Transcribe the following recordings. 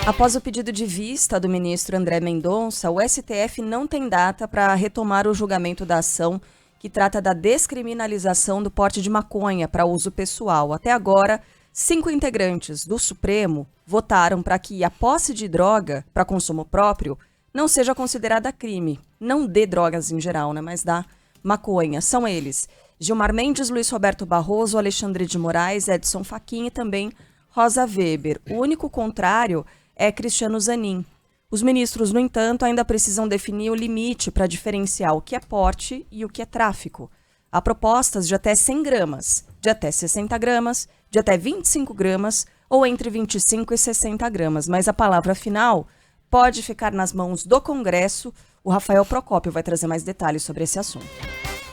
Após o pedido de vista do ministro André Mendonça, o STF não tem data para retomar o julgamento da ação que trata da descriminalização do porte de maconha para uso pessoal. Até agora, 5 integrantes do Supremo votaram para que a posse de droga para consumo próprio não seja considerada crime. Não de drogas em geral, né, mas da maconha. São eles: Gilmar Mendes, Luiz Roberto Barroso, Alexandre de Moraes, Edson Fachin e também Rosa Weber. O único contrário é Cristiano Zanin. Os ministros, no entanto, ainda precisam definir o limite para diferenciar o que é porte e o que é tráfico. Há propostas de até 100 gramas, de até 60 gramas, de até 25 gramas ou entre 25 e 60 gramas. Mas a palavra final pode ficar nas mãos do Congresso. O Rafael Procópio vai trazer mais detalhes sobre esse assunto.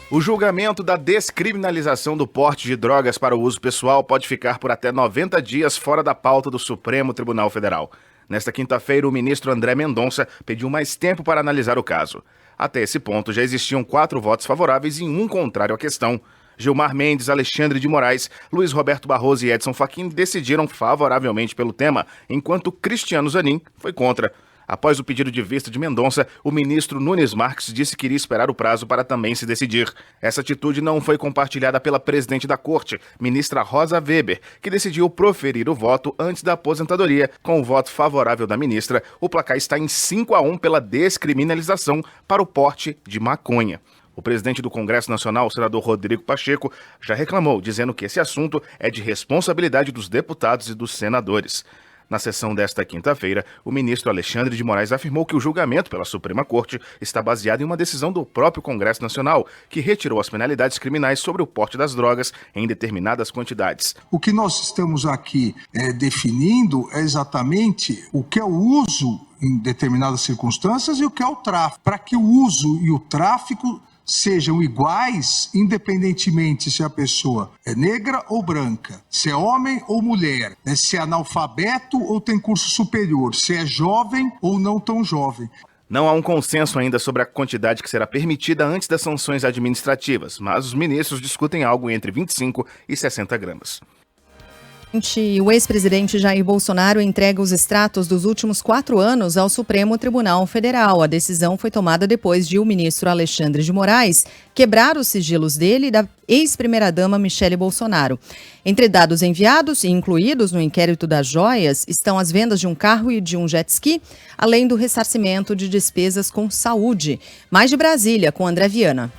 O julgamento da descriminalização do porte de drogas para o uso pessoal pode ficar por até 90 dias fora da pauta do Supremo Tribunal Federal. Nesta quinta-feira, o ministro André Mendonça pediu mais tempo para analisar o caso. Até esse ponto, já existiam 4 votos favoráveis e 1 contrário à questão. Gilmar Mendes, Alexandre de Moraes, Luiz Roberto Barroso e Edson Fachin decidiram favoravelmente pelo tema, enquanto Cristiano Zanin foi contra. Após o pedido de vista de Mendonça, o ministro Nunes Marques disse que iria esperar o prazo para também se decidir. Essa atitude não foi compartilhada pela presidente da corte, ministra Rosa Weber, que decidiu proferir o voto antes da aposentadoria. Com o voto favorável da ministra, o placar está em 5-1 pela descriminalização para o porte de maconha. O presidente do Congresso Nacional, o senador Rodrigo Pacheco, já reclamou, dizendo que esse assunto é de responsabilidade dos deputados e dos senadores. Na sessão desta quinta-feira, o ministro Alexandre de Moraes afirmou que o julgamento pela Suprema Corte está baseado em uma decisão do próprio Congresso Nacional, que retirou as penalidades criminais sobre o porte das drogas em determinadas quantidades. O que nós estamos aqui definindo é exatamente o que é o uso em determinadas circunstâncias e o que é o tráfico, para que o uso e o tráfico sejam iguais, independentemente se a pessoa é negra ou branca, se é homem ou mulher, se é analfabeto ou tem curso superior, se é jovem ou não tão jovem. Não há um consenso ainda sobre a quantidade que será permitida antes das sanções administrativas, mas os ministros discutem algo entre 25 e 60 gramas. O ex-presidente Jair Bolsonaro entrega os extratos dos últimos 4 anos ao Supremo Tribunal Federal. A decisão foi tomada depois de o ministro Alexandre de Moraes quebrar os sigilos dele e da ex-primeira-dama Michele Bolsonaro. Entre dados enviados e incluídos no inquérito das joias estão as vendas de um carro e de um jet ski, além do ressarcimento de despesas com saúde. Mais de Brasília, com André Viana.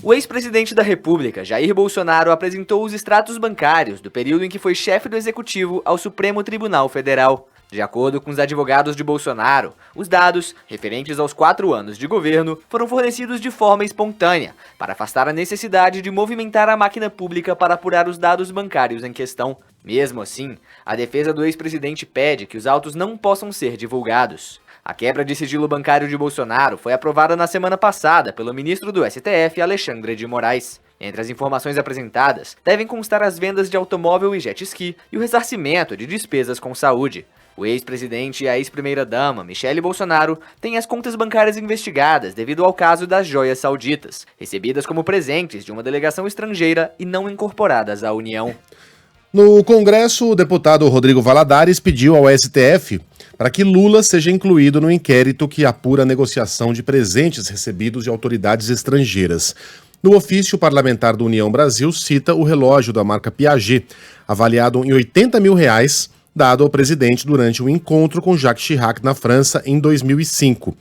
O ex-presidente da República, Jair Bolsonaro, apresentou os extratos bancários do período em que foi chefe do Executivo ao Supremo Tribunal Federal. De acordo com os advogados de Bolsonaro, os dados, referentes aos 4 anos de governo, foram fornecidos de forma espontânea, para afastar a necessidade de movimentar a máquina pública para apurar os dados bancários em questão. Mesmo assim, a defesa do ex-presidente pede que os autos não possam ser divulgados. A quebra de sigilo bancário de Bolsonaro foi aprovada na semana passada pelo ministro do STF, Alexandre de Moraes. Entre as informações apresentadas, devem constar as vendas de automóvel e jet ski e o ressarcimento de despesas com saúde. O ex-presidente e a ex-primeira-dama, Michele Bolsonaro, têm as contas bancárias investigadas devido ao caso das joias sauditas, recebidas como presentes de uma delegação estrangeira e não incorporadas à União. No Congresso, o deputado Rodrigo Valadares pediu ao STF para que Lula seja incluído no inquérito que apura a negociação de presentes recebidos de autoridades estrangeiras. No ofício, o parlamentar do União Brasil cita o relógio da marca Piaget, avaliado em R$80 mil, dado ao presidente durante um encontro com Jacques Chirac na França em 2005.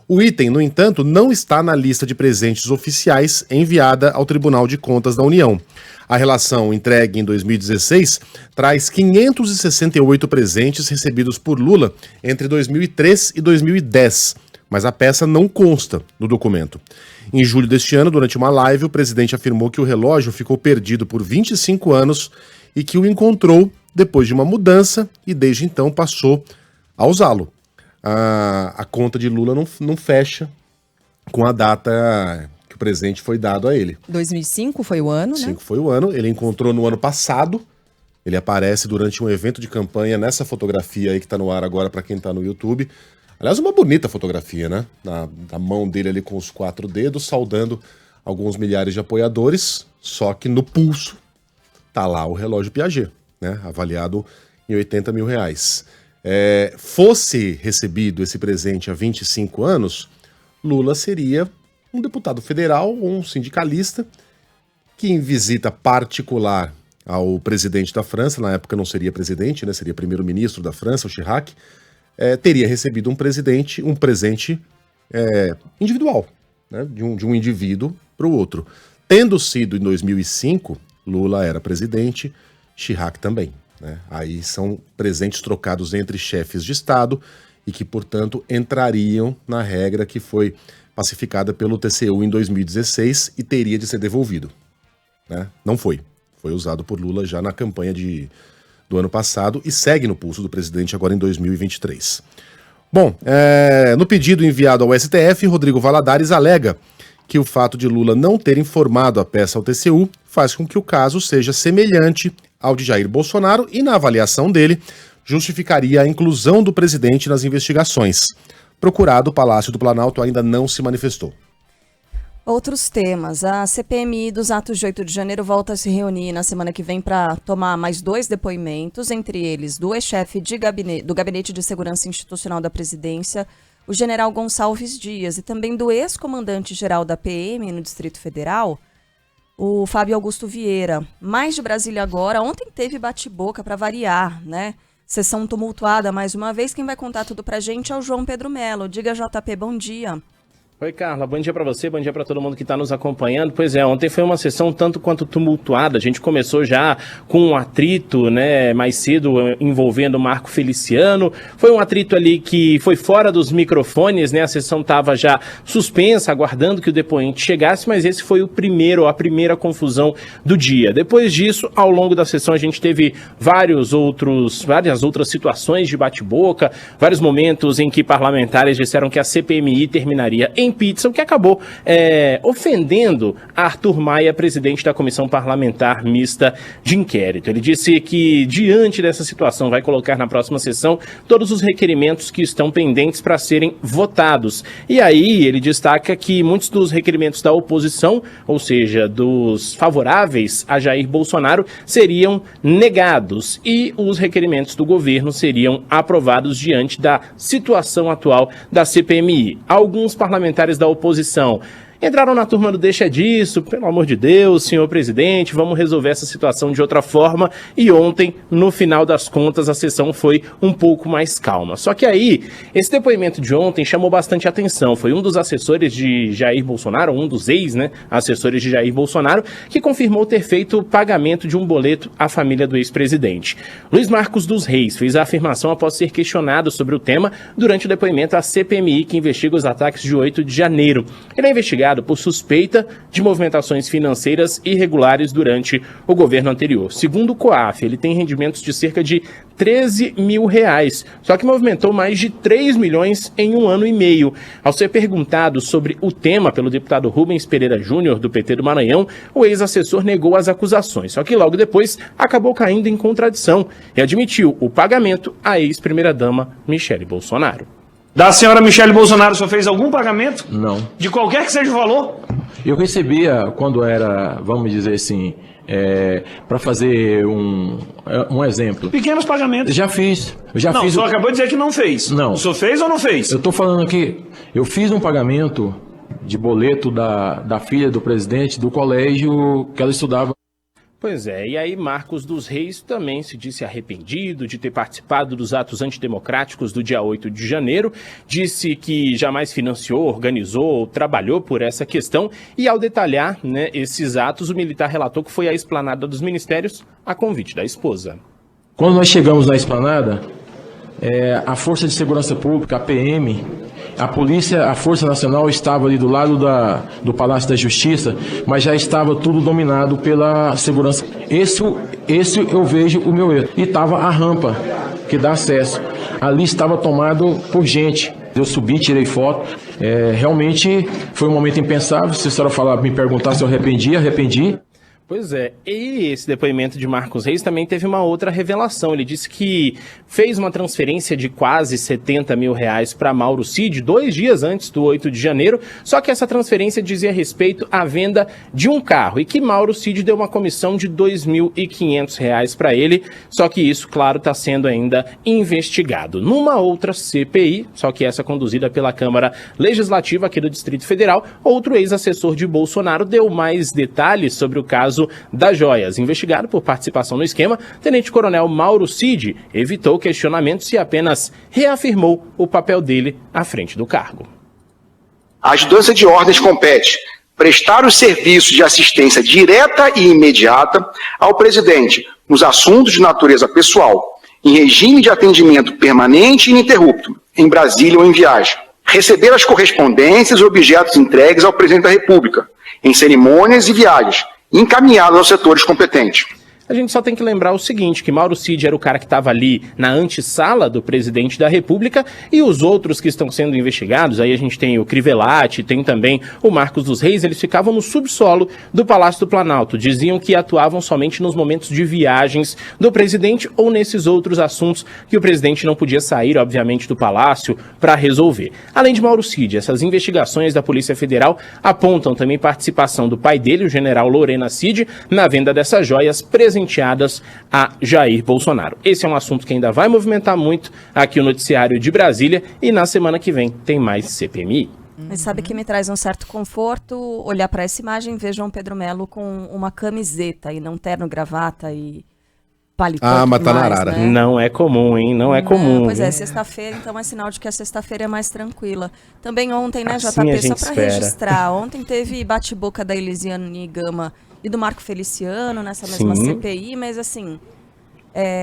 O item, no entanto, não está na lista de presentes oficiais enviada ao Tribunal de Contas da União. A relação entregue em 2016 traz 568 presentes recebidos por Lula entre 2003 e 2010, mas a peça não consta no documento. Em julho deste ano, durante uma live, o presidente afirmou que o relógio ficou perdido por 25 anos e que o encontrou depois de uma mudança e desde então passou a usá-lo. A conta de Lula não fecha com a data que o presente foi dado a ele. 2005 foi o ano, né? 2005 foi o ano. Ele encontrou no ano passado. Ele aparece durante um evento de campanha nessa fotografia aí que tá no ar agora para quem tá no YouTube. Aliás, uma bonita fotografia, né? Na mão dele ali com os 4 dedos, saudando alguns milhares de apoiadores. Só que no pulso tá lá o relógio Piaget, né? Avaliado em R$80 mil. fosse recebido esse presente há 25 anos, Lula seria um deputado federal ou um sindicalista que, em visita particular ao presidente da França, na época não seria presidente, né, seria primeiro-ministro da França, o Chirac, teria recebido um presente individual, né, de um indivíduo para o outro. Tendo sido em 2005, Lula era presidente, Chirac também. Né? Aí são presentes trocados entre chefes de Estado e que, portanto, entrariam na regra que foi pacificada pelo TCU em 2016 e teria de ser devolvido. Né? Não foi. Foi usado por Lula já na campanha do ano passado e segue no pulso do presidente agora em 2023. Bom, no pedido enviado ao STF, Rodrigo Valadares alega que o fato de Lula não ter informado a peça ao TCU faz com que o caso seja semelhante ao de Jair Bolsonaro e, na avaliação dele, justificaria a inclusão do presidente nas investigações. Procurado, o Palácio do Planalto ainda não se manifestou. Outros temas. A CPMI dos atos de 8 de janeiro volta a se reunir na semana que vem para tomar mais 2 depoimentos, entre eles do ex-chefe do Gabinete de Segurança Institucional da Presidência, o general Gonçalves Dias, e também do ex-comandante-geral da PM no Distrito Federal, o Fábio Augusto Vieira. Mais de Brasília agora. Ontem teve bate-boca para variar, né? Sessão tumultuada mais uma vez. Quem vai contar tudo pra gente é o João Pedro Melo. Diga, JP, bom dia. Oi, Carla, bom dia para você, bom dia para todo mundo que está nos acompanhando. Pois é, ontem foi uma sessão tanto quanto tumultuada. A gente começou já com um atrito, né, mais cedo envolvendo o Marco Feliciano. Foi um atrito ali que foi fora dos microfones, né? A sessão estava já suspensa, aguardando que o depoente chegasse, mas esse foi a primeira confusão do dia. Depois disso, ao longo da sessão, a gente teve várias outras situações de bate-boca, vários momentos em que parlamentares disseram que a CPMI terminaria em pizza, o que acabou ofendendo Arthur Maia, presidente da Comissão Parlamentar Mista de Inquérito. Ele disse que, diante dessa situação, vai colocar na próxima sessão todos os requerimentos que estão pendentes para serem votados. E aí ele destaca que muitos dos requerimentos da oposição, ou seja, dos favoráveis a Jair Bolsonaro, seriam negados e os requerimentos do governo seriam aprovados diante da situação atual da CPMI. Alguns parlamentares da oposição entraram na turma do deixa disso, pelo amor de Deus, senhor presidente, vamos resolver essa situação de outra forma. E ontem, no final das contas, a sessão foi um pouco mais calma. Só que aí, esse depoimento de ontem chamou bastante atenção. Foi um dos assessores de Jair Bolsonaro, um dos assessores de Jair Bolsonaro, que confirmou ter feito o pagamento de um boleto à família do ex-presidente. Luiz Marcos dos Reis fez a afirmação após ser questionado sobre o tema durante o depoimento à CPMI, que investiga os ataques de 8 de janeiro. Ele é investigado por suspeita de movimentações financeiras irregulares durante o governo anterior. Segundo o COAF, ele tem rendimentos de cerca de R$13 mil, só que movimentou mais de 3 milhões em 1 ano e meio. Ao ser perguntado sobre o tema pelo deputado Rubens Pereira Júnior, do PT do Maranhão, o ex-assessor negou as acusações, só que logo depois acabou caindo em contradição e admitiu o pagamento à ex-primeira-dama Michele Bolsonaro. Da senhora Michele Bolsonaro, o senhor fez algum pagamento? Não. De qualquer que seja o valor? Eu recebia, quando era, vamos dizer assim, para fazer um exemplo. Pequenos pagamentos. Já fiz. O senhor acabou de dizer que não fez. Não. O senhor fez ou não fez? Eu estou falando aqui, eu fiz um pagamento de boleto da filha do presidente do colégio que ela estudava. Pois é, e aí Marcos dos Reis também se disse arrependido de ter participado dos atos antidemocráticos do dia 8 de janeiro, disse que jamais financiou, organizou ou trabalhou por essa questão, e ao detalhar, né, esses atos, o militar relatou que foi à esplanada dos ministérios a convite da esposa. Quando nós chegamos na esplanada, a Força de Segurança Pública, a PM, a polícia, a Força Nacional estava ali do lado do Palácio da Justiça, mas já estava tudo dominado pela segurança. Esse eu vejo o meu erro. E estava a rampa que dá acesso. Ali estava tomado por gente. Eu subi, tirei foto. Realmente foi um momento impensável. Se a senhora me perguntar se eu arrependi. Pois é, e esse depoimento de Marcos Reis também teve uma outra revelação. Ele disse que fez uma transferência de quase R$70 mil para Mauro Cid 2 dias antes do 8 de janeiro, só que essa transferência dizia respeito à venda de um carro e que Mauro Cid deu uma comissão de R$2.500 para ele, só que isso, claro, está sendo ainda investigado. Numa outra CPI, só que essa conduzida pela Câmara Legislativa aqui do Distrito Federal, outro ex-assessor de Bolsonaro deu mais detalhes sobre o caso das joias. Investigado por participação no esquema, Tenente-Coronel Mauro Cid evitou questionamentos e apenas reafirmou o papel dele à frente do cargo. A ajudância de ordens compete prestar os serviços de assistência direta e imediata ao presidente nos assuntos de natureza pessoal, em regime de atendimento permanente e ininterrupto, em Brasília ou em viagem. Receber as correspondências e objetos entregues ao presidente da República, em cerimônias e viagens, encaminhados aos setores competentes. A gente só tem que lembrar o seguinte, que Mauro Cid era o cara que estava ali na antessala do presidente da República e os outros que estão sendo investigados, aí a gente tem o Crivellati, tem também o Marcos dos Reis, eles ficavam no subsolo do Palácio do Planalto, diziam que atuavam somente nos momentos de viagens do presidente ou nesses outros assuntos que o presidente não podia sair, obviamente, do Palácio para resolver. Além de Mauro Cid, essas investigações da Polícia Federal apontam também participação do pai dele, o general Lorena Cid, na venda dessas joias presenteadas a Jair Bolsonaro. Esse é um assunto que ainda vai movimentar muito aqui o noticiário de Brasília e na semana que vem tem mais CPMI. Mas sabe que me traz um certo conforto olhar para essa imagem e ver João Pedro Melo com uma camiseta e não terno, gravata e paletó. Ah, mas tá na arara. Né? Não é comum, hein? Não é comum. Pois é, sexta-feira, então é sinal de que a sexta-feira é mais tranquila. Também ontem, né, assim JP, só para registrar, ontem teve bate-boca da Elisiane Gama e do Marco Feliciano nessa mesma CPI, mas assim,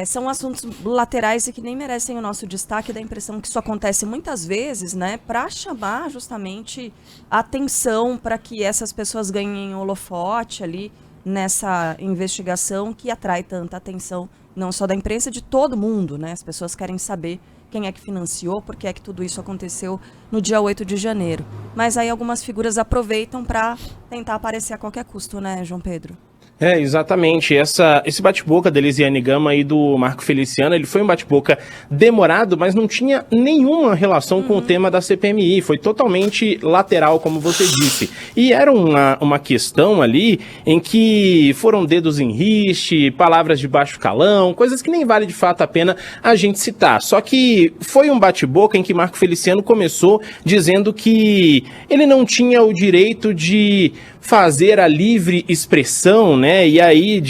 são assuntos laterais e que nem merecem o nosso destaque, dá a impressão que isso acontece muitas vezes, né, para chamar justamente a atenção para que essas pessoas ganhem holofote ali nessa investigação que atrai tanta atenção, não só da imprensa, de todo mundo, né, as pessoas querem saber quem é que financiou, por que é que tudo isso aconteceu no dia 8 de janeiro. Mas aí algumas figuras aproveitam para tentar aparecer a qualquer custo, né, João Pedro? É, exatamente. Esse bate-boca da Elisiane Gama e do Marco Feliciano, ele foi um bate-boca demorado, mas não tinha nenhuma relação com o tema da CPMI. Foi totalmente lateral, como você disse. E era uma questão ali em que foram dedos em riste, palavras de baixo calão, coisas que nem vale de fato a pena a gente citar. Só que foi um bate-boca em que Marco Feliciano começou dizendo que ele não tinha o direito de fazer a livre expressão, né? E aí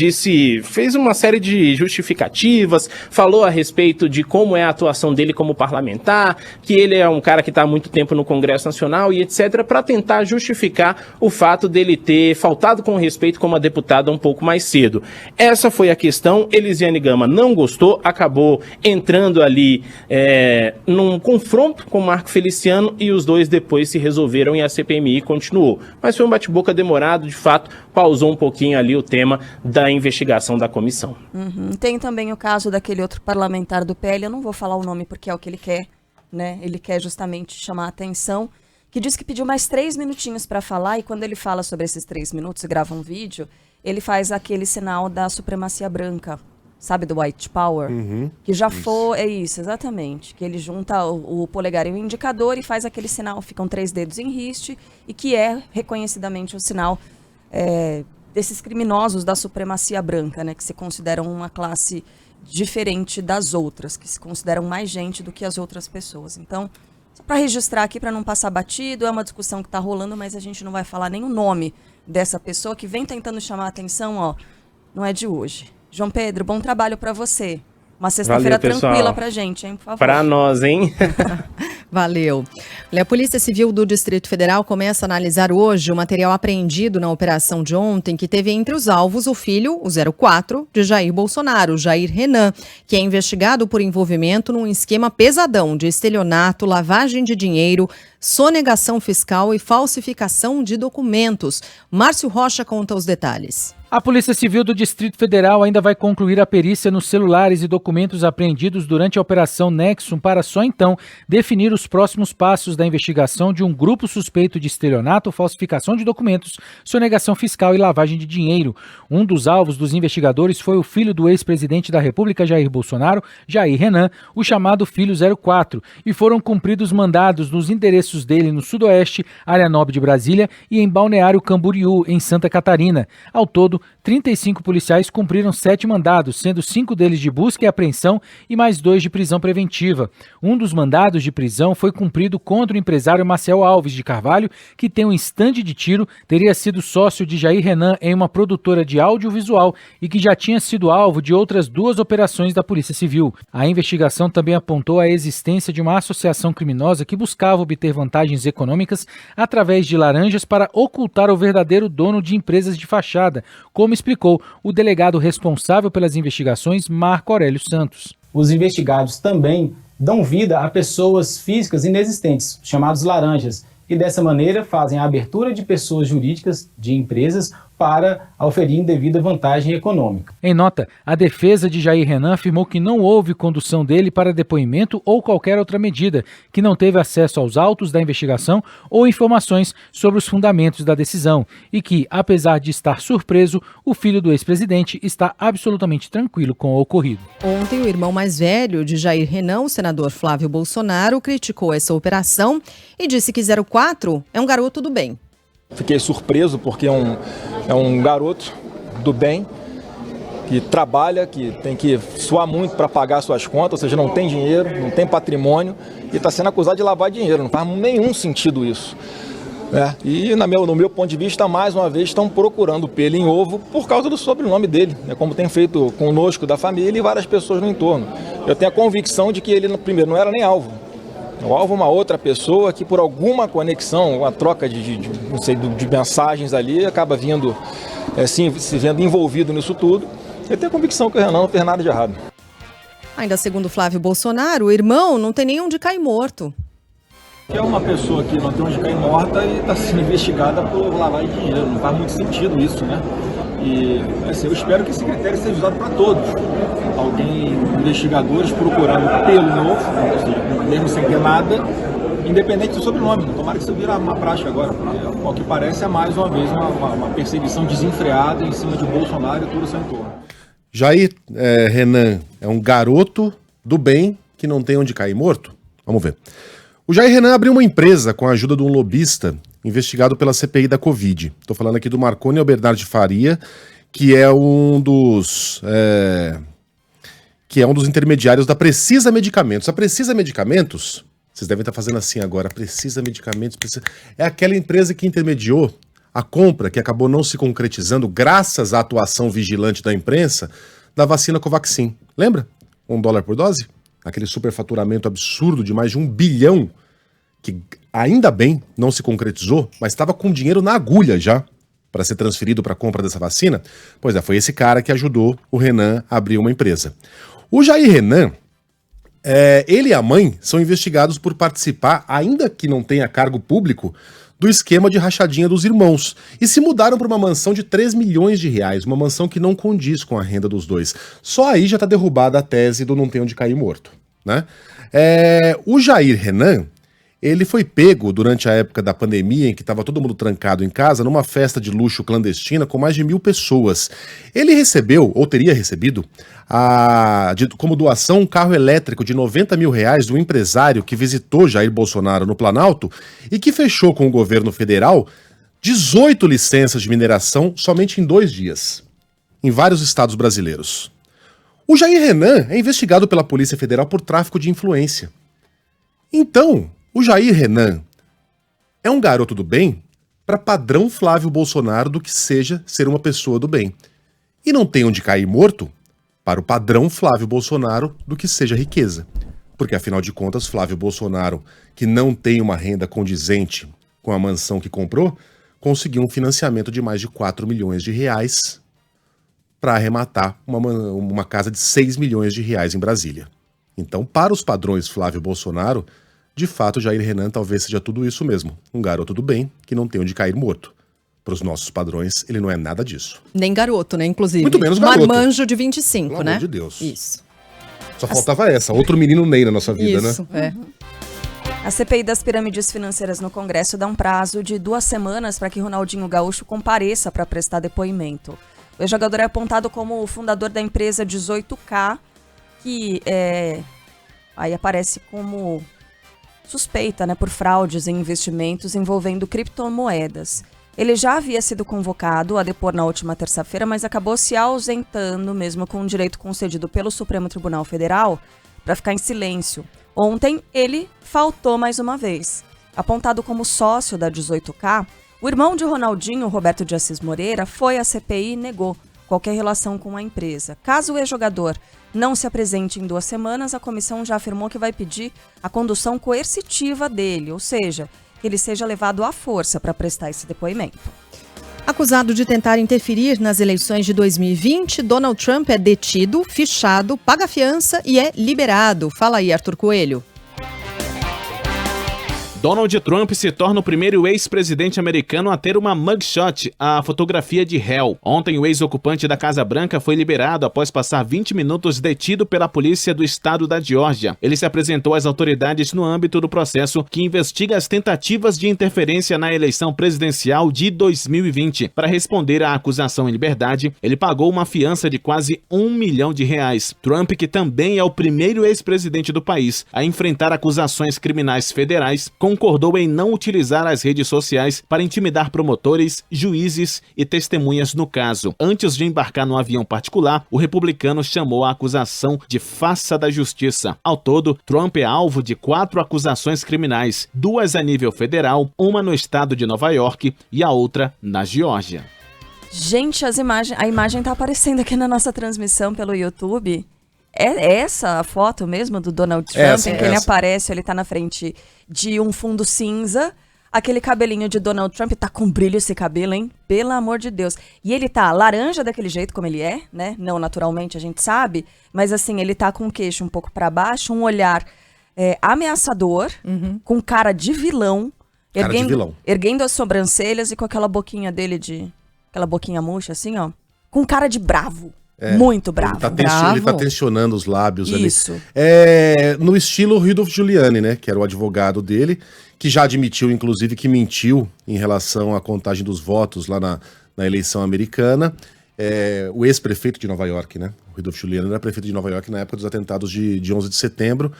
fez uma série de justificativas, falou a respeito de como é a atuação dele como parlamentar, que ele é um cara que está há muito tempo no Congresso Nacional e etc, para tentar justificar o fato dele ter faltado com respeito como a deputada um pouco mais cedo. Essa foi a questão. Elisiane Gama não gostou, acabou entrando ali num confronto com o Marco Feliciano e os dois depois se resolveram e a CPMI continuou. Mas foi um bate-boca demorado, de fato, pausou um pouquinho ali o tema da investigação da comissão. Tem também o caso daquele outro parlamentar do PL, eu não vou falar o nome porque é o que ele quer, né? Ele quer justamente chamar a atenção, que diz que pediu mais 3 minutinhos para falar e quando ele fala sobre esses 3 minutos e grava um vídeo, ele faz aquele sinal da supremacia branca, sabe, do white power, que já foi, é isso, exatamente, que ele junta o polegar e o indicador e faz aquele sinal, ficam 3 dedos em riste, e que é reconhecidamente o sinal desses criminosos da supremacia branca, né, que se consideram uma classe diferente das outras, que se consideram mais gente do que as outras pessoas. Então, só para registrar aqui, para não passar batido, é uma discussão que está rolando, mas a gente não vai falar nem o nome dessa pessoa que vem tentando chamar a atenção, ó, não é de hoje. João Pedro, bom trabalho para você. Uma sexta-feira tranquila pra gente, hein, por favor. Pra nós, hein? Valeu. A Polícia Civil do Distrito Federal começa a analisar hoje o material apreendido na operação de ontem, que teve entre os alvos o filho, o 04, de Jair Bolsonaro, Jair Renan, que é investigado por envolvimento num esquema pesadão de estelionato, lavagem de dinheiro, sonegação fiscal e falsificação de documentos. Márcio Rocha conta os detalhes. A Polícia Civil do Distrito Federal ainda vai concluir a perícia nos celulares e documentos apreendidos durante a Operação Nexum para só então definir os próximos passos da investigação de um grupo suspeito de estelionato, falsificação de documentos, sonegação fiscal e lavagem de dinheiro. Um dos alvos dos investigadores foi o filho do ex-presidente da República, Jair Bolsonaro, Jair Renan, o chamado Filho 04, e foram cumpridos mandados nos endereços dele no Sudoeste, área nobre de Brasília, e em Balneário Camboriú, em Santa Catarina. Ao todo, 35 policiais cumpriram 7 mandados, sendo 5 deles de busca e apreensão e mais 2 de prisão preventiva. Um dos mandados de prisão foi cumprido contra o empresário Marcel Alves de Carvalho, que tem um estande de tiro, teria sido sócio de Jair Renan em uma produtora de audiovisual e que já tinha sido alvo de outras 2 operações da Polícia Civil. A investigação também apontou a existência de uma associação criminosa que buscava obter vantagens econômicas através de laranjas para ocultar o verdadeiro dono de empresas de fachada, como explicou o delegado responsável pelas investigações, Marco Aurélio Santos. Os investigados também dão vida a pessoas físicas inexistentes, chamados laranjas, e dessa maneira fazem a abertura de pessoas jurídicas de empresas para oferir indevida vantagem econômica. Em nota, a defesa de Jair Renan afirmou que não houve condução dele para depoimento ou qualquer outra medida, que não teve acesso aos autos da investigação ou informações sobre os fundamentos da decisão e que, apesar de estar surpreso, o filho do ex-presidente está absolutamente tranquilo com o ocorrido. Ontem, o irmão mais velho de Jair Renan, o senador Flávio Bolsonaro, criticou essa operação e disse que 04 é um garoto do bem. Fiquei surpreso porque é um garoto do bem, que trabalha, que tem que suar muito para pagar suas contas, ou seja, não tem dinheiro, não tem patrimônio e está sendo acusado de lavar dinheiro. Não faz nenhum sentido isso. E no meu ponto de vista, mais uma vez, estão procurando pelo em ovo por causa do sobrenome dele, como tem feito conosco da família e várias pessoas no entorno. Eu tenho a convicção de que ele, primeiro, não era nem alvo. O alvo é uma outra pessoa que, por alguma conexão, uma troca de mensagens ali, acaba vindo, se vendo envolvido nisso tudo. Eu tenho a convicção que o Renan não fez nada de errado. Ainda segundo Flávio Bolsonaro, o irmão não tem nem onde cair morto. É uma pessoa que não tem onde cair morta e está sendo investigada por lavagem de dinheiro. Não faz muito sentido isso, né? E eu espero que esse critério seja usado para todos. Investigadores procurando pelo novo, ou seja, mesmo sem ter nada, independente do sobrenome. Tomara que isso vire uma prática agora, porque, ao que parece, é mais uma vez uma perseguição desenfreada em cima de Bolsonaro e todo o seu entorno. Jair Renan é um garoto do bem que não tem onde cair morto? Vamos ver. O Jair Renan abriu uma empresa com a ajuda de um lobista investigado pela CPI da Covid. Estou falando aqui do Marconi Albernard Faria, que é um dos intermediários da Precisa Medicamentos. A Precisa Medicamentos, vocês devem estar fazendo assim agora, Precisa Medicamentos, é aquela empresa que intermediou a compra que acabou não se concretizando graças à atuação vigilante da imprensa da vacina Covaxin. Lembra? $1 por dose? Aquele superfaturamento absurdo de mais de 1 bilhão, que ainda bem não se concretizou, mas estava com dinheiro na agulha já para ser transferido para a compra dessa vacina. Pois foi esse cara que ajudou o Renan a abrir uma empresa. O Jair Renan, ele e a mãe são investigados por participar, ainda que não tenha cargo público, do esquema de rachadinha dos irmãos. E se mudaram para uma mansão de 3 milhões de reais, uma mansão que não condiz com a renda dos dois. Só aí já está derrubada a tese do não tem onde cair morto, né? O Jair Renan, ele foi pego durante a época da pandemia, em que estava todo mundo trancado em casa, numa festa de luxo clandestina com mais de 1.000 pessoas. Ele recebeu, ou teria recebido, como doação um carro elétrico de R$90 mil do empresário que visitou Jair Bolsonaro no Planalto e que fechou com o governo federal 18 licenças de mineração somente em 2 dias, em vários estados brasileiros. O Jair Renan é investigado pela Polícia Federal por tráfico de influência. Então, o Jair Renan é um garoto do bem para padrão Flávio Bolsonaro do que seja ser uma pessoa do bem. E não tem onde cair morto para o padrão Flávio Bolsonaro do que seja riqueza. Porque, afinal de contas, Flávio Bolsonaro, que não tem uma renda condizente com a mansão que comprou, conseguiu um financiamento de mais de 4 milhões de reais para arrematar uma casa de 6 milhões de reais em Brasília. Então, para os padrões Flávio Bolsonaro, de fato, Jair Renan talvez seja tudo isso mesmo. Um garoto do bem que não tem onde cair morto. para os nossos padrões, ele não é nada disso. Nem garoto, né, inclusive. Muito menos garoto. Marmanjo de 25, Pelo né? amor de Deus. Isso. Só faltava essa, outro menino Ney na nossa vida, Isso, né? A CPI das pirâmides financeiras no Congresso dá um prazo de 2 semanas para que Ronaldinho Gaúcho compareça para prestar depoimento. O ex-jogador é apontado como o fundador da empresa 18K, que aí aparece como suspeita, né, por fraudes em investimentos envolvendo criptomoedas. Ele já havia sido convocado a depor na última terça-feira, mas acabou se ausentando, mesmo com o direito concedido pelo Supremo Tribunal Federal, para ficar em silêncio. Ontem, ele faltou mais uma vez. Apontado como sócio da 18K, o irmão de Ronaldinho, Roberto de Assis Moreira, foi à CPI e negou qualquer relação com a empresa. Caso o ex-jogador não se apresente em 2 semanas, a comissão já afirmou que vai pedir a condução coercitiva dele, ou seja, que ele seja levado à força para prestar esse depoimento. Acusado de tentar interferir nas eleições de 2020, Donald Trump é detido, fichado, paga fiança e é liberado. Fala aí, Arthur Coelho. Donald Trump se torna o primeiro ex-presidente americano a ter uma mugshot, a fotografia de réu. Ontem, o ex-ocupante da Casa Branca foi liberado após passar 20 minutos detido pela polícia do estado da Geórgia. Ele se apresentou às autoridades no âmbito do processo que investiga as tentativas de interferência na eleição presidencial de 2020. Para responder à acusação em liberdade, ele pagou uma fiança de quase R$1 milhão. Trump, que também é o primeiro ex-presidente do país a enfrentar acusações criminais federais, concordou em não utilizar as redes sociais para intimidar promotores, juízes e testemunhas no caso. Antes de embarcar no avião particular, o republicano chamou a acusação de farsa da justiça. Ao todo, Trump é alvo de 4 acusações criminais, 2 a nível federal, uma no estado de Nova York e a outra na Geórgia. Gente, a imagem tá aparecendo aqui na nossa transmissão pelo YouTube. É essa a foto mesmo do Donald Trump, em que ele aparece, ele tá na frente de um fundo cinza, aquele cabelinho de Donald Trump, tá com brilho esse cabelo, hein? Pelo amor de Deus. E ele tá laranja daquele jeito como ele é, né? Não naturalmente, a gente sabe, mas assim, ele tá com o queixo um pouco pra baixo, um olhar ameaçador, com cara de vilão, erguendo as sobrancelhas e com aquela boquinha dele aquela boquinha murcha assim, ó, com cara de bravo. Muito bravo. Ele tá tensionando os lábios. Isso. ali. No estilo Rudolph Giuliani, né? Que era o advogado dele, que já admitiu, inclusive, que mentiu em relação à contagem dos votos lá na eleição americana. O ex-prefeito de Nova York, né? O Rudolph Giuliani era prefeito de Nova York na época dos atentados de 11 de setembro.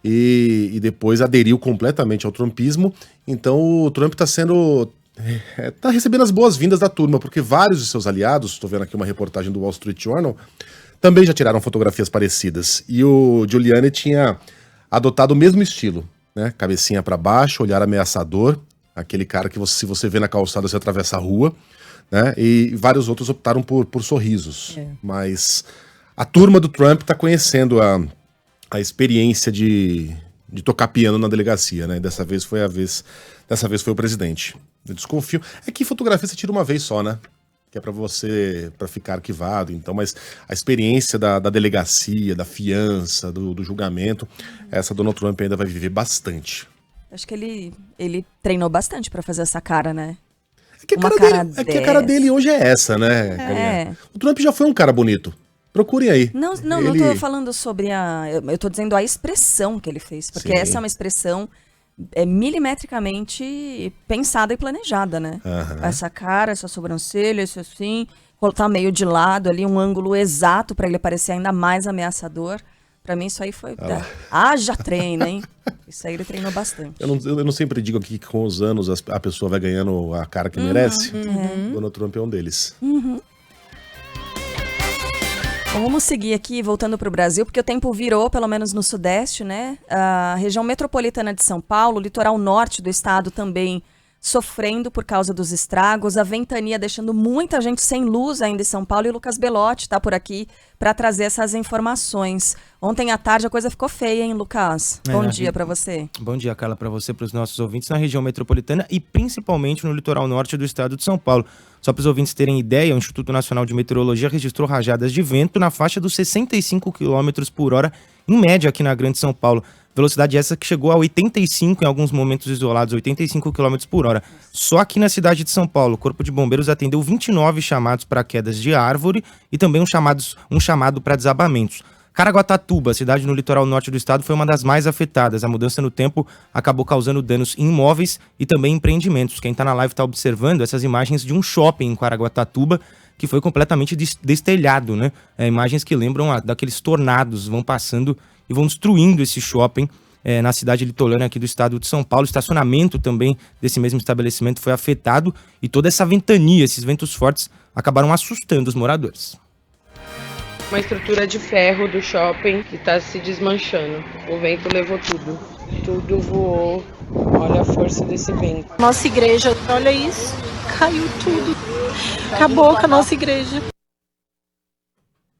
E depois aderiu completamente ao trumpismo. Então o Trump tá recebendo as boas-vindas da turma, porque vários de seus aliados, estou vendo aqui uma reportagem do Wall Street Journal, também já tiraram fotografias parecidas. E o Giuliani tinha adotado o mesmo estilo, né? Cabecinha para baixo, olhar ameaçador, aquele cara que se você vê na calçada, você atravessa a rua, né? E vários outros optaram por sorrisos. Mas a turma do Trump está conhecendo a experiência de tocar piano na delegacia, né? Dessa vez foi o presidente. Eu desconfio. É que fotografia você tira uma vez só, né? Que é para ficar arquivado. Então, mas a experiência da delegacia, da fiança, do julgamento, essa Donald Trump ainda vai viver bastante. Acho que ele treinou bastante para fazer essa cara, né? Que a cara dele hoje é essa, né? O Trump já foi um cara bonito. Procurem aí. Não tô falando sobre eu tô dizendo a expressão que ele fez. Porque essa é uma expressão milimetricamente pensada e planejada, né? Essa cara, essa sobrancelha, isso assim, tá meio de lado ali, um ângulo exato para ele parecer ainda mais ameaçador. Pra mim isso aí foi... já treina, hein? Isso aí ele treinou bastante. Eu não sempre digo aqui que com os anos a pessoa vai ganhando a cara que merece. Donald Trump é um deles. Bom, vamos seguir aqui, voltando para o Brasil, porque o tempo virou, pelo menos no Sudeste, né? A região metropolitana de São Paulo, o litoral norte do estado também sofrendo por causa dos estragos, a ventania deixando muita gente sem luz ainda em São Paulo, e o Lucas Belotti está por aqui para trazer essas informações. Ontem à tarde a coisa ficou feia, hein, Lucas? Bom dia para você. Bom dia, Carla, para você, para os nossos ouvintes na região metropolitana e principalmente no litoral norte do estado de São Paulo. Só para os ouvintes terem ideia, o Instituto Nacional de Meteorologia registrou rajadas de vento na faixa dos 65 km por hora, em média aqui na Grande São Paulo. Velocidade essa que chegou a 85 em alguns momentos isolados, 85 km por hora. Só aqui na cidade de São Paulo, o Corpo de Bombeiros atendeu 29 chamados para quedas de árvore e também um chamado para desabamentos. Caraguatatuba, cidade no litoral norte do estado, foi uma das mais afetadas. A mudança no tempo acabou causando danos em imóveis e também empreendimentos. Quem está na live está observando essas imagens de um shopping em Caraguatatuba que foi completamente destelhado, né? Imagens que lembram daqueles tornados, vão passando e vão destruindo esse shopping na cidade litorânea aqui do estado de São Paulo. O estacionamento também desse mesmo estabelecimento foi afetado e toda essa ventania, esses ventos fortes, acabaram assustando os moradores. Uma estrutura de ferro do shopping que está se desmanchando. O vento levou tudo. Tudo voou. Olha a força desse vento. Nossa igreja, olha isso. Caiu tudo. Acabou com a nossa igreja.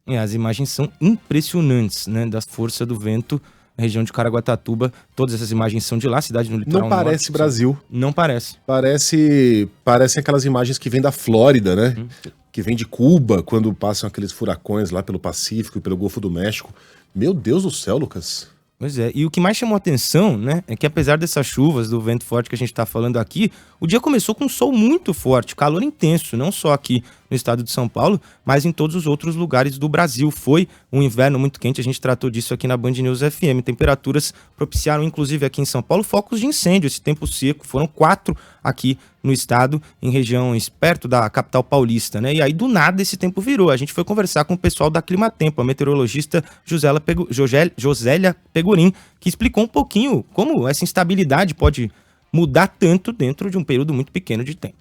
As imagens são impressionantes, né? Da força do vento na região de Caraguatatuba. Todas essas imagens são de lá, cidade no litoral norte. Não parece Brasil. Não parece. Parece aquelas imagens que vêm da Flórida, né? Que vem de Cuba, quando passam aqueles furacões lá pelo Pacífico e pelo Golfo do México. Meu Deus do céu, Lucas. Pois é, e o que mais chamou atenção, né, é que apesar dessas chuvas, do vento forte que a gente está falando aqui, o dia começou com um sol muito forte, calor intenso, não só aqui no estado de São Paulo, mas em todos os outros lugares do Brasil. Foi um inverno muito quente, a gente tratou disso aqui na Band News FM. Temperaturas propiciaram, inclusive aqui em São Paulo, focos de incêndio, esse tempo seco. Foram 4 aqui no estado, em regiões perto da capital paulista, né? E aí, do nada, esse tempo virou. A gente foi conversar com o pessoal da Climatempo, a meteorologista Josélia Pegorim, que explicou um pouquinho como essa instabilidade pode mudar tanto dentro de um período muito pequeno de tempo.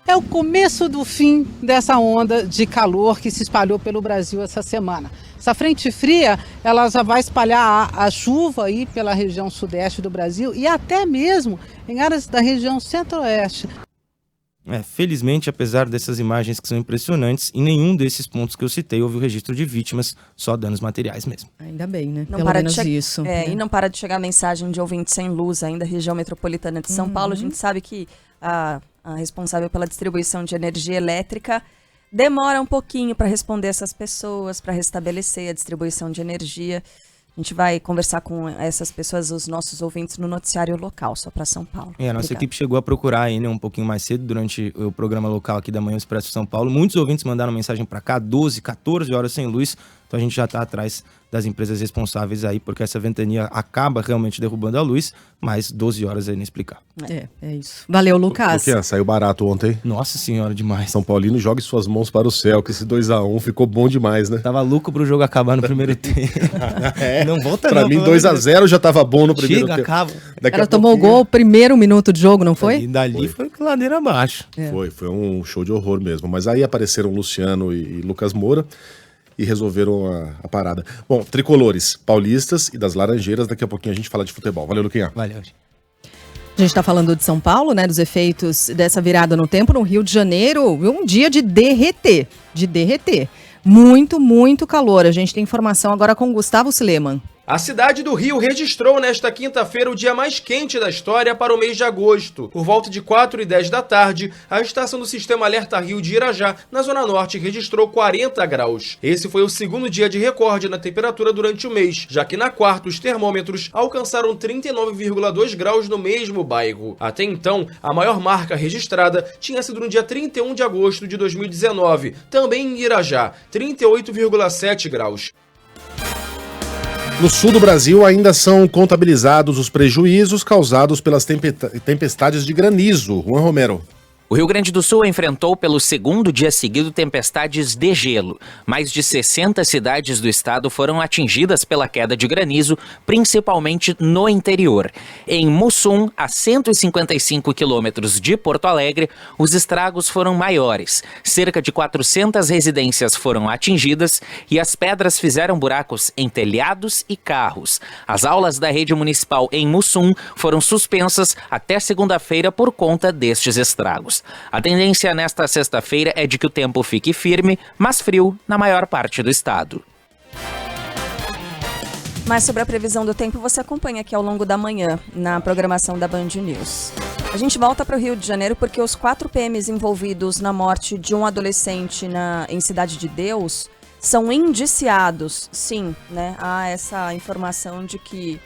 É o começo do fim dessa onda de calor que se espalhou pelo Brasil essa semana. Essa frente fria, ela já vai espalhar a chuva aí pela região sudeste do Brasil e até mesmo em áreas da região centro-oeste. Felizmente, apesar dessas imagens que são impressionantes, em nenhum desses pontos que eu citei houve o registro de vítimas, só danos materiais mesmo. Ainda bem, né? Não Pelo para menos de isso. E não para de chegar a mensagem de ouvintes sem luz ainda, região metropolitana de São Paulo. A gente sabe que a responsável pela distribuição de energia elétrica demora um pouquinho para responder essas pessoas, para restabelecer a distribuição de energia. A gente vai conversar com essas pessoas, os nossos ouvintes, no noticiário local, só para São Paulo. A nossa equipe chegou a procurar a Enel um pouquinho mais cedo, durante o programa local aqui da Manhã Expresso São Paulo. Muitos ouvintes mandaram mensagem para cá, 12, 14 horas sem luz. Então a gente já está atrás das empresas responsáveis aí, porque essa ventania acaba realmente derrubando a luz, mas 12 horas é inexplicável. É isso. Valeu, Lucas. O que saiu barato ontem. Nossa senhora, demais. São Paulino, jogue suas mãos para o céu, que esse 2-1 ficou bom demais, né? Tava louco pro jogo acabar no primeiro tempo. Não volta pra não. Pra mim, 2-0 já tava bom no primeiro tempo. Acaba. Ela tomou o gol primeiro minuto de jogo, não foi? E dali foi ladeira abaixo. Foi um show de horror mesmo. Mas aí apareceram Luciano e Lucas Moura e resolveram a parada. Bom, tricolores paulistas e das Laranjeiras, daqui a pouquinho a gente fala de futebol. Valeu, Luquinha. Valeu. A gente está falando de São Paulo, né, dos efeitos dessa virada no tempo no Rio de Janeiro, um dia de derreter, muito, muito calor. A gente tem informação agora com Gustavo Sileman. A cidade do Rio registrou nesta quinta-feira o dia mais quente da história para o mês de agosto. Por volta de 4h10 da tarde, a estação do Sistema Alerta Rio de Irajá, na Zona Norte, registrou 40 graus. Esse foi o segundo dia de recorde na temperatura durante o mês, já que na quarta os termômetros alcançaram 39,2 graus no mesmo bairro. Até então, a maior marca registrada tinha sido no dia 31 de agosto de 2019, também em Irajá, 38,7 graus. No sul do Brasil ainda são contabilizados os prejuízos causados pelas tempestades de granizo. Juan Romero. O Rio Grande do Sul enfrentou pelo segundo dia seguido tempestades de gelo. Mais de 60 cidades do estado foram atingidas pela queda de granizo, principalmente no interior. Em Mussum, a 155 quilômetros de Porto Alegre, os estragos foram maiores. Cerca de 400 residências foram atingidas e as pedras fizeram buracos em telhados e carros. As aulas da rede municipal em Mussum foram suspensas até segunda-feira por conta destes estragos. A tendência nesta sexta-feira é de que o tempo fique firme, mas frio na maior parte do estado. Mais sobre a previsão do tempo você acompanha aqui ao longo da manhã, na programação da Band News. A gente volta para o Rio de Janeiro porque os 4 PMs envolvidos na morte de um adolescente em Cidade de Deus são indiciados. Sim, né? Há essa informação de que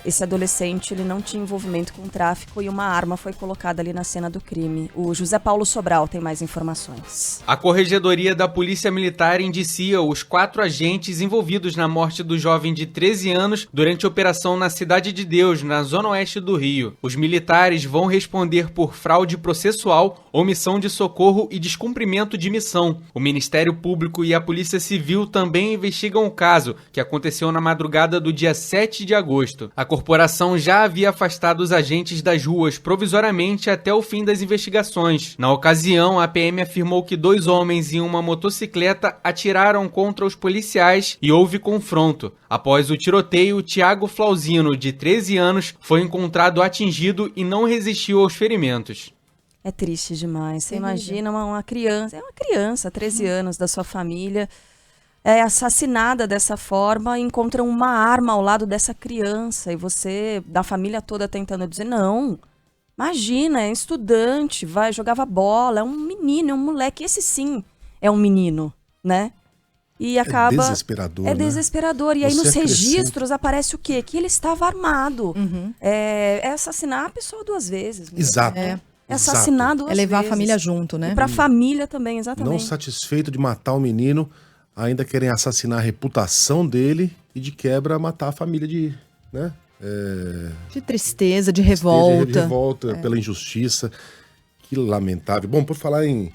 esse adolescente ele não tinha envolvimento com tráfico e uma arma foi colocada ali na cena do crime. O José Paulo Sobral tem mais informações. A Corregedoria da Polícia Militar indicia os 4 agentes envolvidos na morte do jovem de 13 anos durante a operação na Cidade de Deus, na zona oeste do Rio. Os militares vão responder por fraude processual, omissão de socorro e descumprimento de missão. O Ministério Público e a Polícia Civil também investigam o caso, que aconteceu na madrugada do dia 7 de agosto. A corporação já havia afastado os agentes das ruas provisoriamente até o fim das investigações. Na ocasião, a PM afirmou que 2 homens em uma motocicleta atiraram contra os policiais e houve confronto. Após o tiroteio, Thiago Flauzino, de 13 anos, foi encontrado atingido e não resistiu aos ferimentos. É triste demais. Você imagina uma criança, 13 anos, da sua família, é assassinada dessa forma, encontram uma arma ao lado dessa criança e você, da família toda, tentando dizer, não, imagina, é estudante, jogava bola, é um menino, é um moleque, esse sim é um menino, né? E acaba... É desesperador, né? Desesperador. E aí nos registros aparece o quê? Que ele estava armado. É assassinar a pessoa 2 vezes. Mesmo. Exato. É assassinar 2 vezes. É levar a família junto, né? E pra família também, exatamente. Não satisfeito de matar o menino, ainda querem assassinar a reputação dele e de quebra matar a família de tristeza, de revolta. De revolta pela injustiça. Que lamentável. Bom, por falar em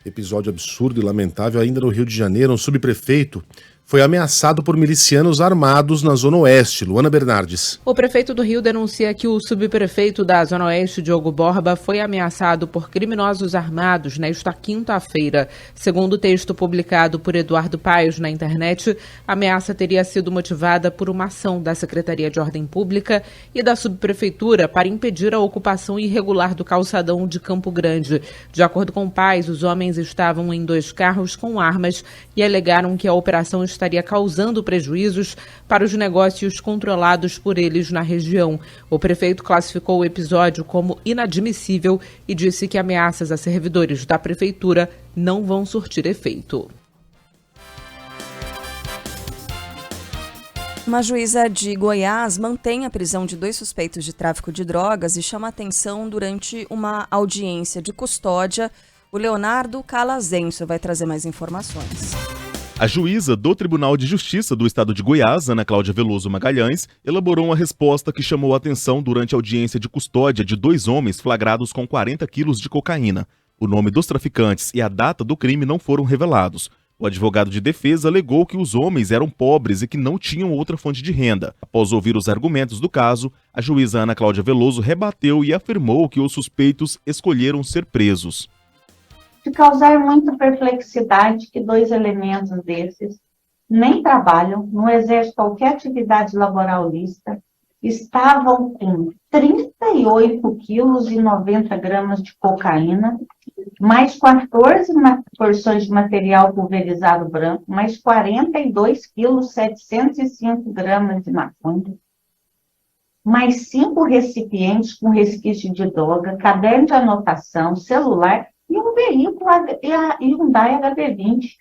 episódio absurdo e lamentável, ainda no Rio de Janeiro, um subprefeito foi ameaçado por milicianos armados na Zona Oeste. Luana Bernardes. O prefeito do Rio denuncia que o subprefeito da Zona Oeste, Diogo Borba, foi ameaçado por criminosos armados nesta quinta-feira. Segundo o texto publicado por Eduardo Paes na internet, a ameaça teria sido motivada por uma ação da Secretaria de Ordem Pública e da subprefeitura para impedir a ocupação irregular do calçadão de Campo Grande. De acordo com Paes, os homens estavam em 2 carros com armas e alegaram que a operação estaria causando prejuízos para os negócios controlados por eles na região. O prefeito classificou o episódio como inadmissível e disse que ameaças a servidores da prefeitura não vão surtir efeito. Uma juíza de Goiás mantém a prisão de 2 suspeitos de tráfico de drogas e chama atenção durante uma audiência de custódia. O Leonardo Calazenso vai trazer mais informações. A juíza do Tribunal de Justiça do Estado de Goiás, Ana Cláudia Veloso Magalhães, elaborou uma resposta que chamou a atenção durante a audiência de custódia de 2 homens flagrados com 40 quilos de cocaína. O nome dos traficantes e a data do crime não foram revelados. O advogado de defesa alegou que os homens eram pobres e que não tinham outra fonte de renda. Após ouvir os argumentos do caso, a juíza Ana Cláudia Veloso rebateu e afirmou que os suspeitos escolheram ser presos. De causar muita perplexidade que 2 elementos desses nem trabalham, não exercem qualquer atividade laboral lícita, estavam com 38 quilos e 90 gramas de cocaína, mais 14 porções de material pulverizado branco, mais 42 quilos 705 gramas de maconha, mais 5 recipientes com resquício de droga, caderno de anotação, celular e um veículo Hyundai HB20.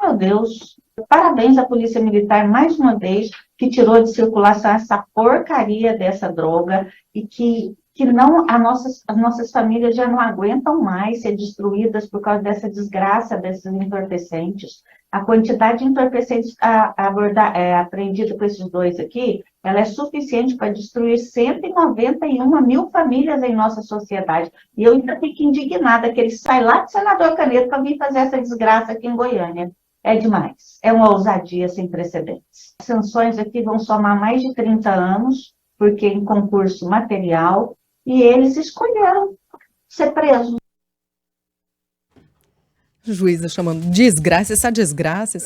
Meu Deus, parabéns à Polícia Militar, mais uma vez, que tirou de circulação essa porcaria dessa droga e que não, as nossas famílias já não aguentam mais ser destruídas por causa dessa desgraça desses entorpecentes. A quantidade de entorpecentes apreendida com esses 2 aqui, ela é suficiente para destruir 191 mil famílias em nossa sociedade. E eu ainda fico indignada que ele sai lá do Senador Canedo para vir fazer essa desgraça aqui em Goiânia. É demais. É uma ousadia sem precedentes. As sanções aqui vão somar mais de 30 anos, porque em concurso material, e eles escolheram ser presos. Juíza chamando desgraça, essa desgraça,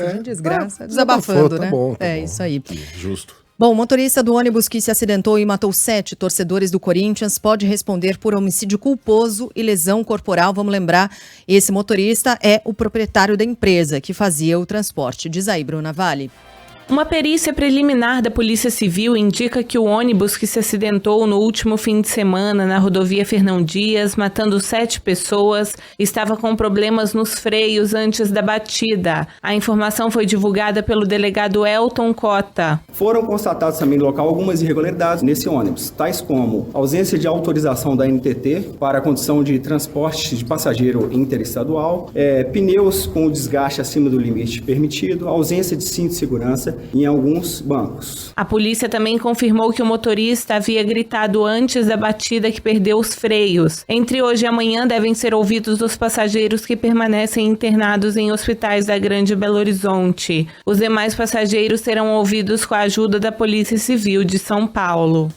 desabafando, né? Tá bom, isso aí. Justo. Bom, o motorista do ônibus que se acidentou e matou 7 torcedores do Corinthians pode responder por homicídio culposo e lesão corporal. Vamos lembrar, esse motorista é o proprietário da empresa que fazia o transporte. Diz aí, Bruna Vale. Uma perícia preliminar da Polícia Civil indica que o ônibus que se acidentou no último fim de semana na rodovia Fernão Dias, matando 7 pessoas, estava com problemas nos freios antes da batida. A informação foi divulgada pelo delegado Elton Cota. Foram constatadas também no local algumas irregularidades nesse ônibus, tais como ausência de autorização da NTT para a condição de transporte de passageiro interestadual, pneus com desgaste acima do limite permitido, ausência de cinto de segurança em alguns bancos. A polícia também confirmou que o motorista havia gritado antes da batida que perdeu os freios. Entre hoje e amanhã devem ser ouvidos os passageiros que permanecem internados em hospitais da Grande Belo Horizonte. Os demais passageiros serão ouvidos com a ajuda da Polícia Civil de São Paulo.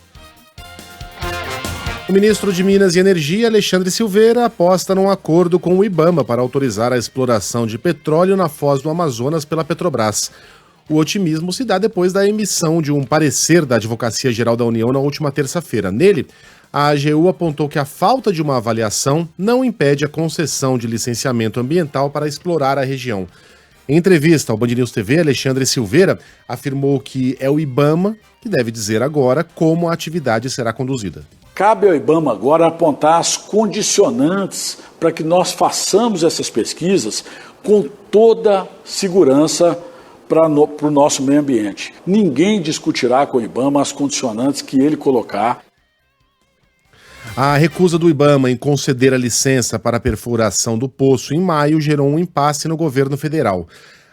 O ministro de Minas e Energia, Alexandre Silveira, aposta num acordo com o IBAMA para autorizar a exploração de petróleo na foz do Amazonas pela Petrobras. O otimismo se dá depois da emissão de um parecer da Advocacia Geral da União na última terça-feira. Nele, a AGU apontou que a falta de uma avaliação não impede a concessão de licenciamento ambiental para explorar a região. Em entrevista ao Band News TV, Alexandre Silveira afirmou que é o IBAMA que deve dizer agora como a atividade será conduzida. Cabe ao IBAMA agora apontar as condicionantes para que nós façamos essas pesquisas com toda segurança para o nosso meio ambiente. Ninguém discutirá com o IBAMA as condicionantes que ele colocar. A recusa do IBAMA em conceder a licença para a perfuração do poço em maio gerou um impasse no governo federal.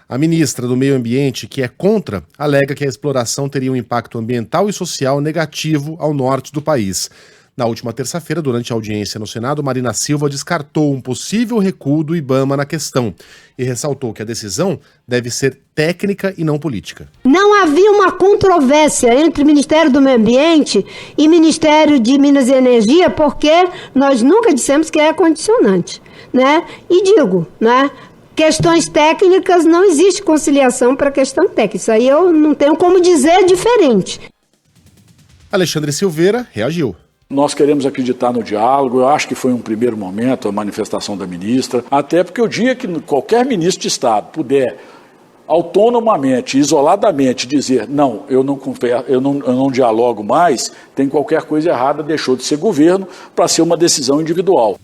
A ministra do Meio Ambiente, que é contra, alega que a exploração teria um impacto ambiental e social negativo ao norte do país. Na última terça-feira, durante a audiência no Senado, Marina Silva descartou um possível recuo do IBAMA na questão e ressaltou que a decisão deve ser técnica e não política. Não havia uma controvérsia entre o Ministério do Meio Ambiente e o Ministério de Minas e Energia, porque nós nunca dissemos que é condicionante, né? E digo, né? Questões técnicas, não existe conciliação para questão técnica. Isso aí eu não tenho como dizer diferente. Alexandre Silveira reagiu. Nós queremos acreditar no diálogo, eu acho que foi um primeiro momento a manifestação da ministra, até porque o dia que qualquer ministro de Estado puder autonomamente, isoladamente dizer não, eu não dialogo mais, tem qualquer coisa errada, deixou de ser governo para ser uma decisão individual.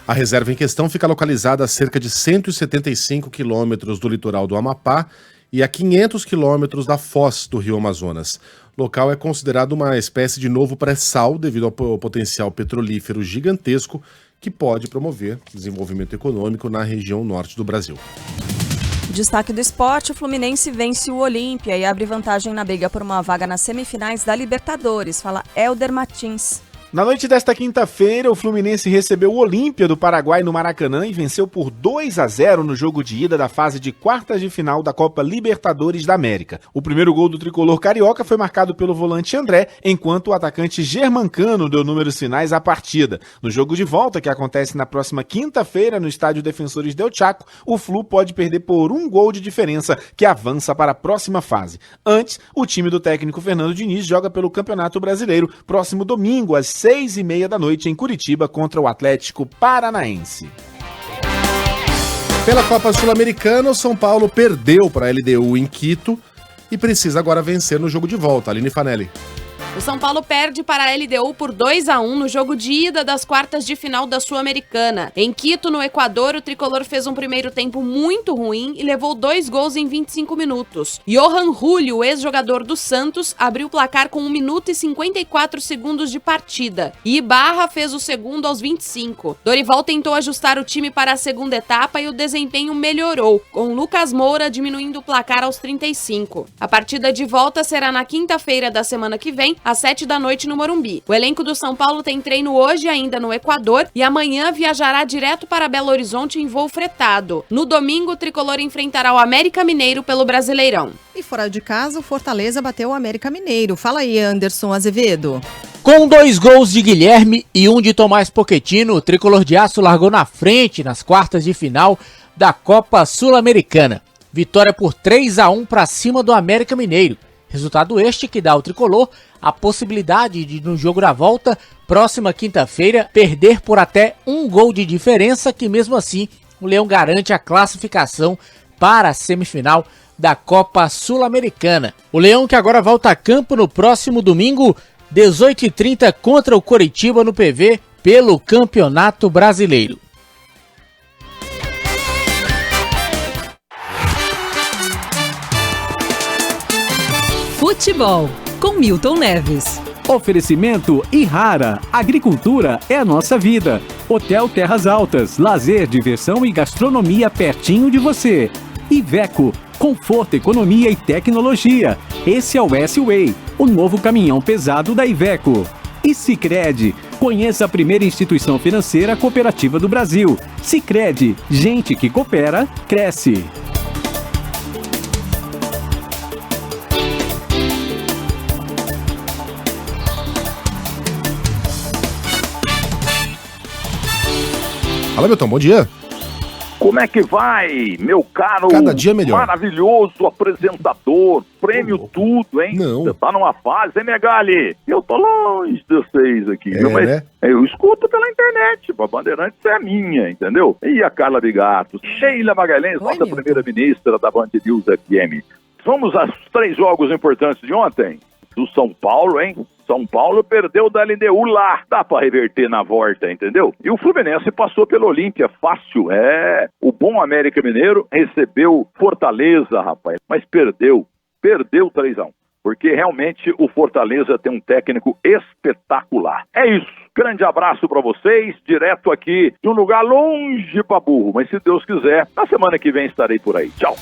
A reserva em questão fica localizada a cerca de 175 quilômetros do litoral do Amapá e a 500 quilômetros da foz do Rio Amazonas. O local é considerado uma espécie de novo pré-sal devido ao potencial petrolífero gigantesco que pode promover desenvolvimento econômico na região norte do Brasil. Destaque do esporte, o Fluminense vence o Olímpia e abre vantagem na briga por uma vaga nas semifinais da Libertadores. Fala Helder Martins. Na noite desta quinta-feira, o Fluminense recebeu o Olímpia do Paraguai no Maracanã e venceu por 2-0 no jogo de ida da fase de quartas de final da Copa Libertadores da América. O primeiro gol do tricolor carioca foi marcado pelo volante André, enquanto o atacante Germancano deu números finais à partida. No jogo de volta, que acontece na próxima quinta-feira no estádio Defensores del Chaco, o Flu pode perder por 1 gol de diferença, que avança para a próxima fase. Antes, o time do técnico Fernando Diniz joga pelo Campeonato Brasileiro, próximo domingo, às 6h30 da noite em Curitiba contra o Atlético Paranaense. Pela Copa Sul-Americana, o São Paulo perdeu para a LDU em Quito e precisa agora vencer no jogo de volta. Aline Fanelli. O São Paulo perde para a LDU por 2-1 no jogo de ida das quartas de final da Sul-Americana. Em Quito, no Equador, o tricolor fez um primeiro tempo muito ruim e levou 2 gols em 25 minutos. Johan Julio, o ex-jogador do Santos, abriu o placar com 1 minuto e 54 segundos de partida. E Ibarra fez o segundo aos 25. Dorival tentou ajustar o time para a segunda etapa e o desempenho melhorou, com Lucas Moura diminuindo o placar aos 35. A partida de volta será na quinta-feira da semana que vem, às 7 da noite no Morumbi. O elenco do São Paulo tem treino hoje ainda no Equador e amanhã viajará direto para Belo Horizonte em voo fretado. No domingo, o tricolor enfrentará o América Mineiro pelo Brasileirão. E fora de casa, o Fortaleza bateu o América Mineiro. Fala aí, Anderson Azevedo. Com 2 gols de Guilherme e 1 de Tomás Pochettino, o tricolor de aço largou na frente nas quartas de final da Copa Sul-Americana. Vitória por 3-1 para cima do América Mineiro. Resultado este que dá ao tricolor a possibilidade de, no jogo da volta, próxima quinta-feira, perder por até 1 gol de diferença, que mesmo assim o Leão garante a classificação para a semifinal da Copa Sul-Americana. O Leão, que agora volta a campo no próximo domingo, 18h30, contra o Coritiba no PV, pelo Campeonato Brasileiro. Futebol, com Milton Neves. Oferecimento Ihara. Agricultura é a nossa vida. Hotel Terras Altas. Lazer, diversão e gastronomia pertinho de você. Iveco. Conforto, economia e tecnologia. Esse é o S-Way, o novo caminhão pesado da Iveco. E Sicredi. Conheça a primeira instituição financeira cooperativa do Brasil. Sicredi. Gente que coopera, cresce. Fala, Milton, bom dia. Como é que vai, meu caro, cada dia melhor, maravilhoso apresentador, prêmio tudo, hein? Não. Você tá numa fase, hein, Megali? Eu tô longe de vocês aqui, viu? Mas né? Eu escuto pela internet, a Bandeirantes é a minha, entendeu? E a Carla Bigato, Sheila Magalhães, nossa primeira-ministra da Band News FM. Vamos aos 3 jogos importantes de ontem. Do São Paulo, hein? São Paulo perdeu da LDU lá. Dá pra reverter na volta, entendeu? E o Fluminense passou pelo Olímpia, fácil. O bom América Mineiro recebeu Fortaleza, rapaz. Mas perdeu 3-1. Porque realmente o Fortaleza tem um técnico espetacular. É isso. Grande abraço pra vocês, direto aqui de um lugar longe pra burro. Mas se Deus quiser, na semana que vem estarei por aí. Tchau.